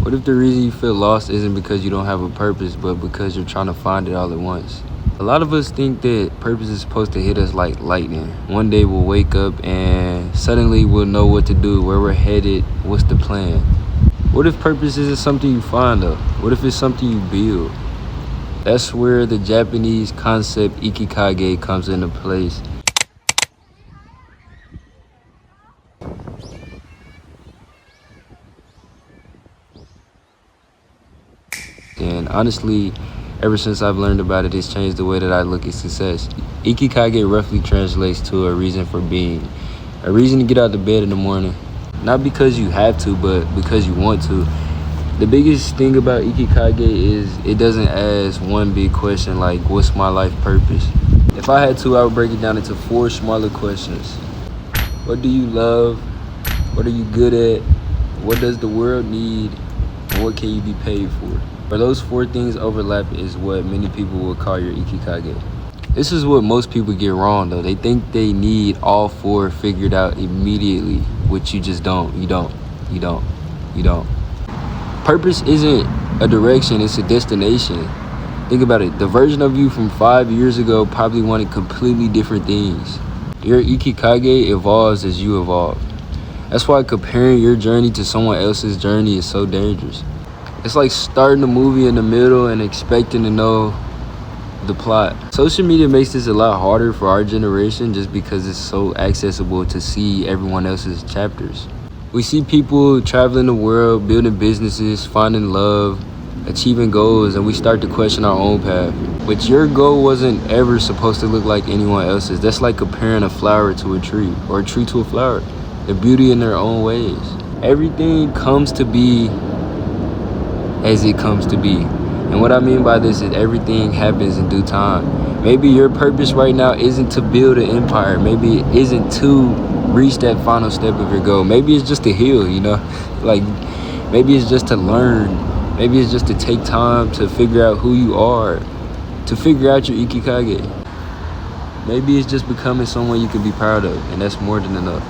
What if the reason you feel lost isn't because you don't have a purpose, but because you're trying to find it all at once? A lot of us think that purpose is supposed to hit us like lightning. One day we'll wake up and suddenly we'll know what to do, where we're headed, what's the plan. What if purpose isn't something you find though? What if it's something you build? That's where the Japanese concept Ikigai comes into place. And honestly, ever since I've learned about it, it's changed the way that I look at success. Ikigai roughly translates to a reason for being. A reason to get out of bed in the morning. Not because you have to, but because you want to. The biggest thing about Ikigai is it doesn't ask one big question like, what's my life purpose? If I had to, I would break it down into 4 smaller questions. What do you love? What are you good at? What does the world need? And what can you be paid for? For those 4 things overlap is what many people will call your Ikigai. This is what most people get wrong though. They think they need all 4 figured out immediately, which you just don't. You don't. Purpose isn't a direction, it's a destination. Think about it. The version of you from 5 years ago probably wanted completely different things. Your Ikigai evolves as you evolve. That's why comparing your journey to someone else's journey is so dangerous. It's like starting a movie in the middle and expecting to know the plot. Social media makes this a lot harder for our generation just because it's so accessible to see everyone else's chapters. We see people traveling the world, building businesses, finding love, achieving goals, and we start to question our own path. But your goal wasn't ever supposed to look like anyone else's. That's like comparing a flower to a tree or a tree to a flower. The beauty in their own ways. Everything comes to be as it comes to be. And what I mean by this is everything happens in due time. Maybe your purpose right now isn't to build an empire. Maybe it isn't to reach that final step of your goal. Maybe it's just to heal, like maybe it's just to learn. Maybe it's just to take time to figure out who you are, to figure out your Ikigai. Maybe it's just becoming someone you can be proud of, and that's more than enough.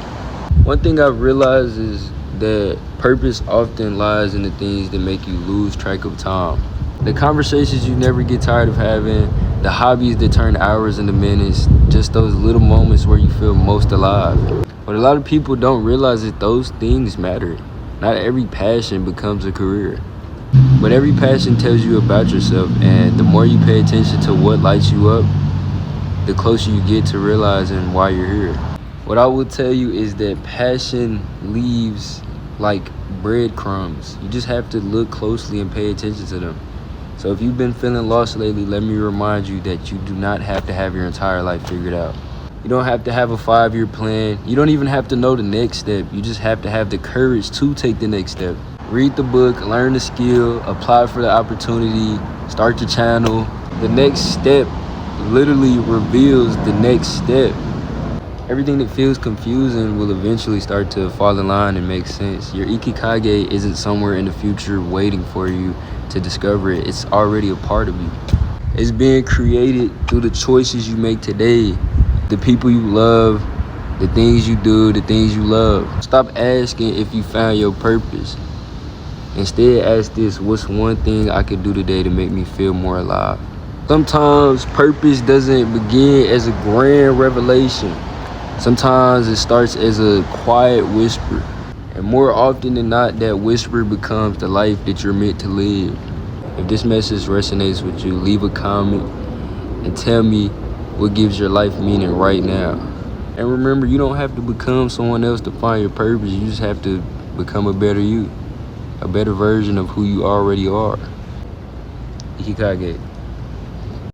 One thing I've realized is that purpose often lies in the things that make you lose track of time. The conversations you never get tired of having, the hobbies that turn hours into minutes, just those little moments where you feel most alive. But a lot of people don't realize that those things matter. Not every passion becomes a career. But every passion tells you about yourself, and the more you pay attention to what lights you up, the closer you get to realizing why you're here. What I will tell you is that passion leaves like breadcrumbs. You just have to look closely and pay attention to them. So if you've been feeling lost lately, let me remind you that you do not have to have your entire life figured out. You don't have to have a 5-year plan. You don't even have to know the next step. You just have to have the courage to take the next step. Read the book, learn the skill, apply for the opportunity, start your channel. The next step literally reveals the next step. Everything that feels confusing will eventually start to fall in line and make sense. Your Ikigai isn't somewhere in the future waiting for you to discover it. It's already a part of you. It's being created through the choices you make today, the people you love, the things you do, the things you love. Stop asking if you found your purpose. Instead, ask this: what's one thing I could do today to make me feel more alive? Sometimes purpose doesn't begin as a grand revelation. Sometimes it starts as a quiet whisper. And more often than not, that whisper becomes the life that you're meant to live. If this message resonates with you, leave a comment and tell me what gives your life meaning right now. And remember, you don't have to become someone else to find your purpose. You just have to become a better you, a better version of who you already are. Ikigai.